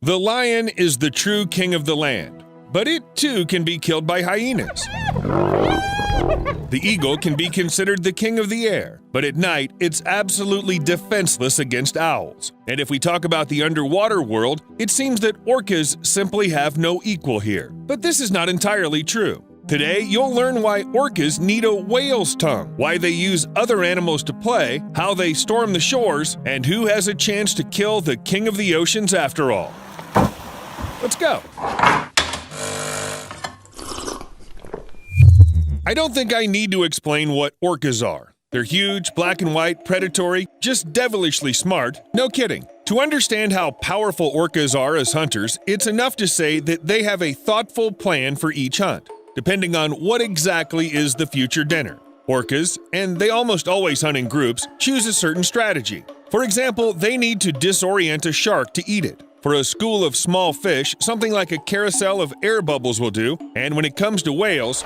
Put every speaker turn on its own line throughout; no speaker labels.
The lion is the true king of the land, but it too can be killed by hyenas. The eagle can be considered the king of the air, but at night it's absolutely defenseless against owls. And if we talk about the underwater world, it seems that orcas simply have no equal here. But this is not entirely true. Today, you'll learn why orcas need a whale's tongue, why they use other animals to play, how they storm the shores, and who has a chance to kill the king of the oceans after all. Let's go. I don't think I need to explain what orcas are. They're huge, black and white, predatory, just devilishly smart. No kidding. To understand how powerful orcas are as hunters, it's enough to say that they have a thoughtful plan for each hunt, depending on what exactly is the future dinner. Orcas, and they almost always hunt in groups, choose a certain strategy. For example, they need to disorient a shark to eat it. For a school of small fish, something like a carousel of air bubbles will do, and when it comes to whales,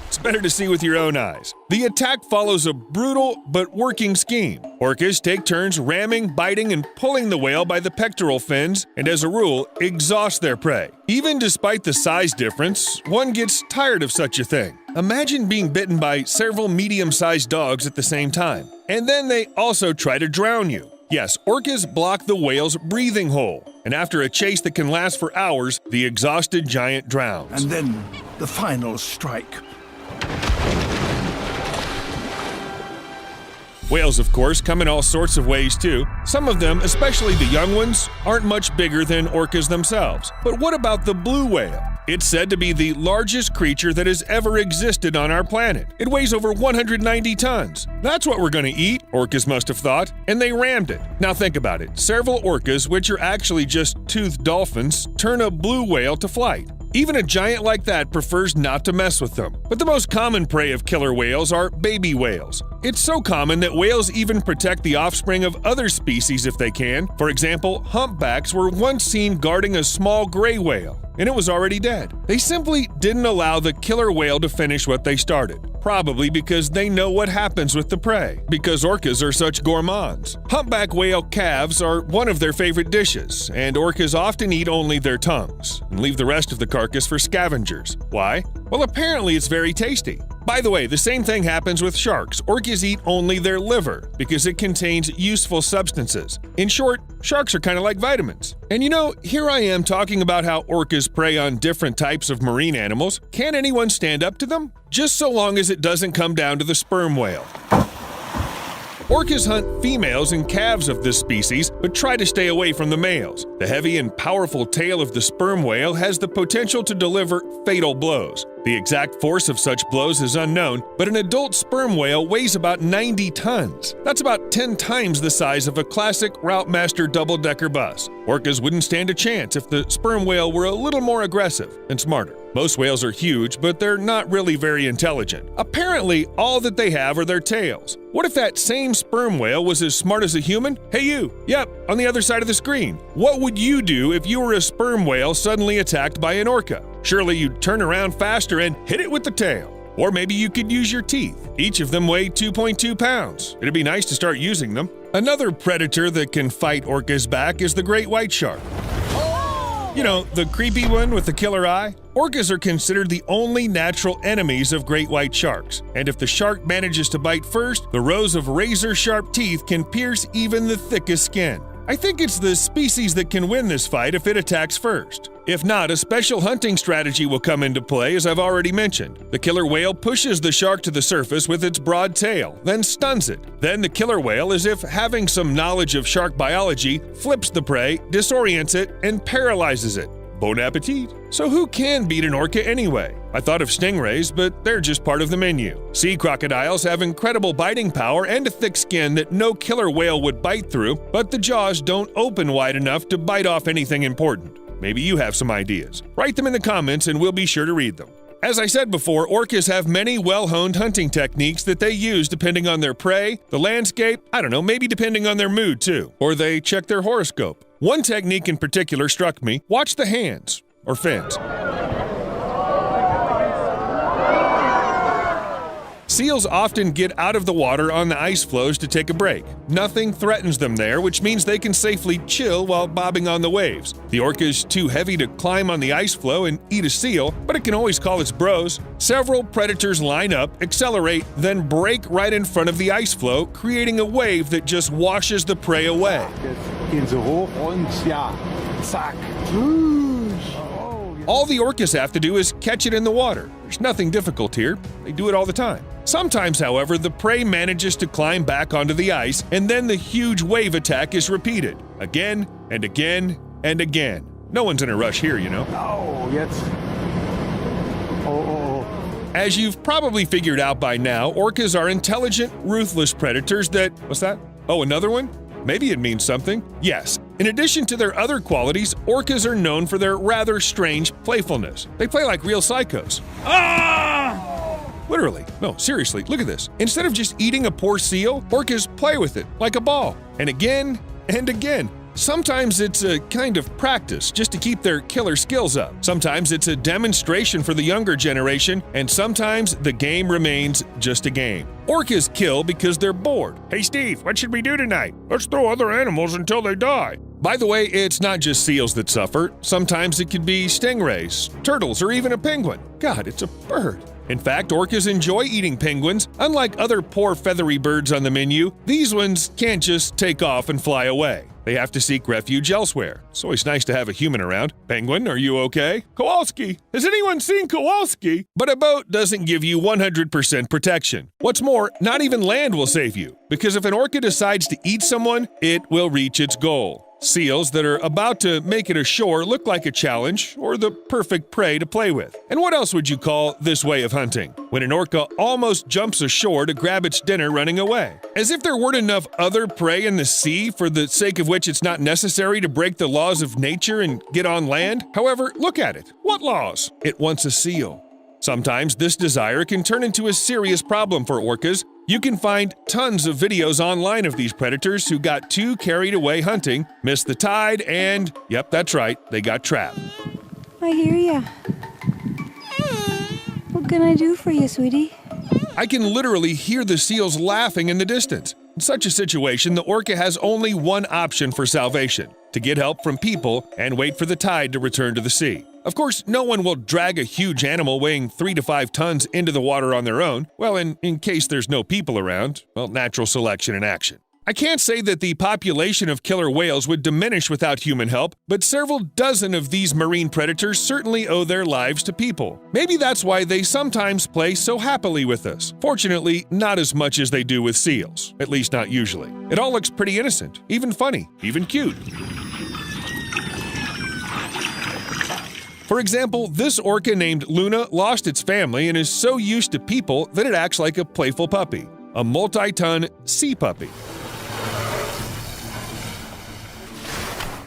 it's better to see with your own eyes. The attack follows a brutal but working scheme. Orcas take turns ramming, biting, and pulling the whale by the pectoral fins, and as a rule, exhaust their prey. Even despite the size difference, one gets tired of such a thing. Imagine being bitten by several medium-sized dogs at the same time. And then they also try to drown you. Yes, orcas block the whale's breathing hole, and after a chase that can last for hours, the exhausted giant drowns.
And then the final strike.
Whales, of course, come in all sorts of ways too. Some of them, especially the young ones, aren't much bigger than orcas themselves. But what about the blue whale? It's said to be the largest creature that has ever existed on our planet. It weighs over 190 tons. That's what we're going to eat, orcas must have thought, and they rammed it. Now think about it. Several orcas, which are actually just toothed dolphins, turn a blue whale to flight. Even a giant like that prefers not to mess with them. But the most common prey of killer whales are baby whales. It's so common that whales even protect the offspring of other species if they can. For example, humpbacks were once seen guarding a small gray whale, and it was already dead. They simply didn't allow the killer whale to finish what they started. Probably because they know what happens with the prey, because orcas are such gourmands. Humpback whale calves are one of their favorite dishes, and orcas often eat only their tongues and leave the rest of the carcass for scavengers. Why? Well, apparently it's very tasty. By the way, the same thing happens with sharks. Orcas eat only their liver because it contains useful substances. In short, sharks are kind of like vitamins. And you know, here I am talking about how orcas prey on different types of marine animals. Can anyone stand up to them? Just so long as it doesn't come down to the sperm whale. Orcas hunt females and calves of this species, but try to stay away from the males. The heavy and powerful tail of the sperm whale has the potential to deliver fatal blows. The exact force of such blows is unknown, but an adult sperm whale weighs about 90 tons. That's about 10 times the size of a classic Routemaster double-decker bus. Orcas wouldn't stand a chance if the sperm whale were a little more aggressive and smarter. Most whales are huge, but they're not really very intelligent. Apparently, all that they have are their tails. What if that same sperm whale was as smart as a human? Hey you! Yep, on the other side of the screen. What would you do if you were a sperm whale suddenly attacked by an orca? Surely you'd turn around faster and hit it with the tail. Or maybe you could use your teeth. Each of them weigh 2.2 pounds. It'd be nice to start using them. Another predator that can fight orcas back is the great white shark. You know, the creepy one with the killer eye? Orcas are considered the only natural enemies of great white sharks. And if the shark manages to bite first, the rows of razor-sharp teeth can pierce even the thickest skin. I think it's the species that can win this fight if it attacks first. If not, a special hunting strategy will come into play, as I've already mentioned. The killer whale pushes the shark to the surface with its broad tail, then stuns it. Then the killer whale, as if having some knowledge of shark biology, flips the prey, disorients it, and paralyzes it. Bon appetit! So who can beat an orca anyway? I thought of stingrays, but they're just part of the menu. Sea crocodiles have incredible biting power and a thick skin that no killer whale would bite through, but the jaws don't open wide enough to bite off anything important. Maybe you have some ideas. Write them in the comments and we'll be sure to read them. As I said before, orcas have many well-honed hunting techniques that they use depending on their prey, the landscape, I don't know, maybe depending on their mood too. Or they check their horoscope. One technique in particular struck me. Watch the hands, or fins. Seals often get out of the water on the ice floes to take a break. Nothing threatens them there, which means they can safely chill while bobbing on the waves. The orca is too heavy to climb on the ice floe and eat a seal, but it can always call its bros. Several predators line up, accelerate, then break right in front of the ice floe, creating a wave that just washes the prey away.
Jetzt gehen sie hoch und ja, zack.
All the orcas have to do is catch it in the water. There's nothing difficult here. They do it all the time. Sometimes, however, the prey manages to climb back onto the ice, and then the huge wave attack is repeated. Again and again and again. No one's in a rush here, you know.
Oh, jetzt. Oh.
As you've probably figured out by now, orcas are intelligent, ruthless predators that… What's that? Oh, another one? Maybe it means something. Yes. In addition to their other qualities, orcas are known for their rather strange playfulness. They play like real psychos. Literally. No, seriously, look at this. Instead of just eating a poor seal, orcas play with it like a ball. And again and again. Sometimes it's a kind of practice just to keep their killer skills up. Sometimes it's a demonstration for the younger generation, and sometimes the game remains just a game. Orcas kill because they're bored. Hey Steve, what should we do tonight? Let's throw other animals until they die. By the way, it's not just seals that suffer. Sometimes it could be stingrays, turtles, or even a penguin. God, it's a bird. In fact, orcas enjoy eating penguins. Unlike other poor feathery birds on the menu, these ones can't just take off and fly away. They have to seek refuge elsewhere. It's always nice to have a human around. Penguin, are you okay? Kowalski! Has anyone seen Kowalski? But a boat doesn't give you 100% protection. What's more, not even land will save you, because if an orca decides to eat someone, it will reach its goal. Seals that are about to make it ashore look like a challenge or the perfect prey to play with. And what else would you call this way of hunting? When an orca almost jumps ashore to grab its dinner running away. As if there weren't enough other prey in the sea for the sake of which it's not necessary to break the laws of nature and get on land. However, look at it. What laws? It wants a seal. Sometimes this desire can turn into a serious problem for orcas. You can find tons of videos online of these predators who got too carried away hunting, missed the tide, and, yep, that's right, they got trapped.
I hear ya. What can I do for you, sweetie?
I can literally hear the seals laughing in the distance. In such a situation, the orca has only one option for salvation: to get help from people and wait for the tide to return to the sea. Of course, no one will drag a huge animal weighing 3 to 5 tons into the water on their own. Well, in case there's no people around, well, natural selection in action. I can't say that the population of killer whales would diminish without human help, but several dozen of these marine predators certainly owe their lives to people. Maybe that's why they sometimes play so happily with us. Fortunately, not as much as they do with seals. At least not usually. It all looks pretty innocent, even funny, even cute. For example, this orca named Luna lost its family and is so used to people that it acts like a playful puppy, a multi-ton sea puppy.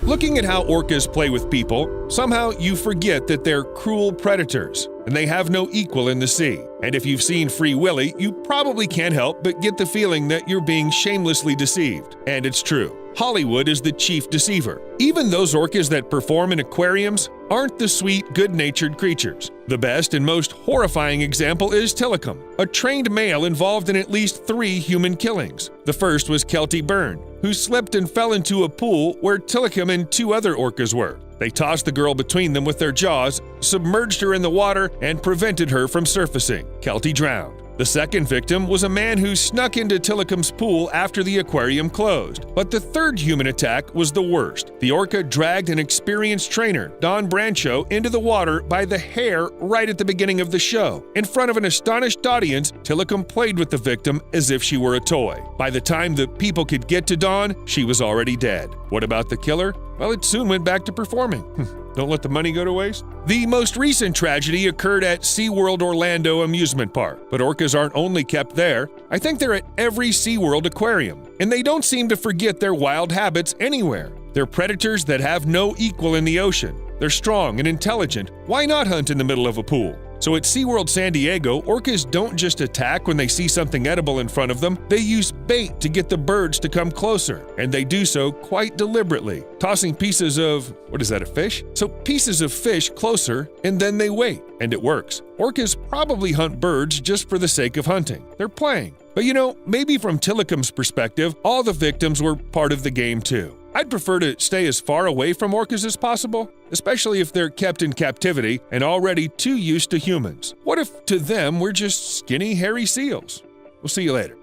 Looking at how orcas play with people, somehow you forget that they're cruel predators, and they have no equal in the sea. And if you've seen Free Willy, you probably can't help but get the feeling that you're being shamelessly deceived. And it's true. Hollywood is the chief deceiver. Even those orcas that perform in aquariums aren't the sweet, good-natured creatures. The best and most horrifying example is Tilikum, a trained male involved in at least 3 human killings. The first was Kelty Byrne, who slipped and fell into a pool where Tilikum and 2 other orcas were. They tossed the girl between them with their jaws, submerged her in the water, and prevented her from surfacing. Kelty drowned. The second victim was a man who snuck into Tilikum's pool after the aquarium closed. But the third human attack was the worst. The orca dragged an experienced trainer, Don Brancho, into the water by the hair right at the beginning of the show. In front of an astonished audience, Tilikum played with the victim as if she were a toy. By the time the people could get to Dawn, she was already dead. What about the killer? Well, it soon went back to performing. Don't let the money go to waste. The most recent tragedy occurred at SeaWorld Orlando amusement park, but orcas aren't only kept there. I think they're at every SeaWorld aquarium, and they don't seem to forget their wild habits anywhere. They're predators that have no equal in the ocean. They're strong and intelligent. Why not hunt in the middle of a pool? So at SeaWorld San Diego, orcas don't just attack when they see something edible in front of them, they use bait to get the birds to come closer, and they do so quite deliberately, tossing pieces of, what is that, a fish? So pieces of fish closer, and then they wait, and it works. Orcas probably hunt birds just for the sake of hunting. They're playing. But you know, maybe from Tillicum's perspective, all the victims were part of the game too. I'd prefer to stay as far away from orcas as possible, especially if they're kept in captivity and already too used to humans. What if to them we're just skinny, hairy seals? We'll see you later.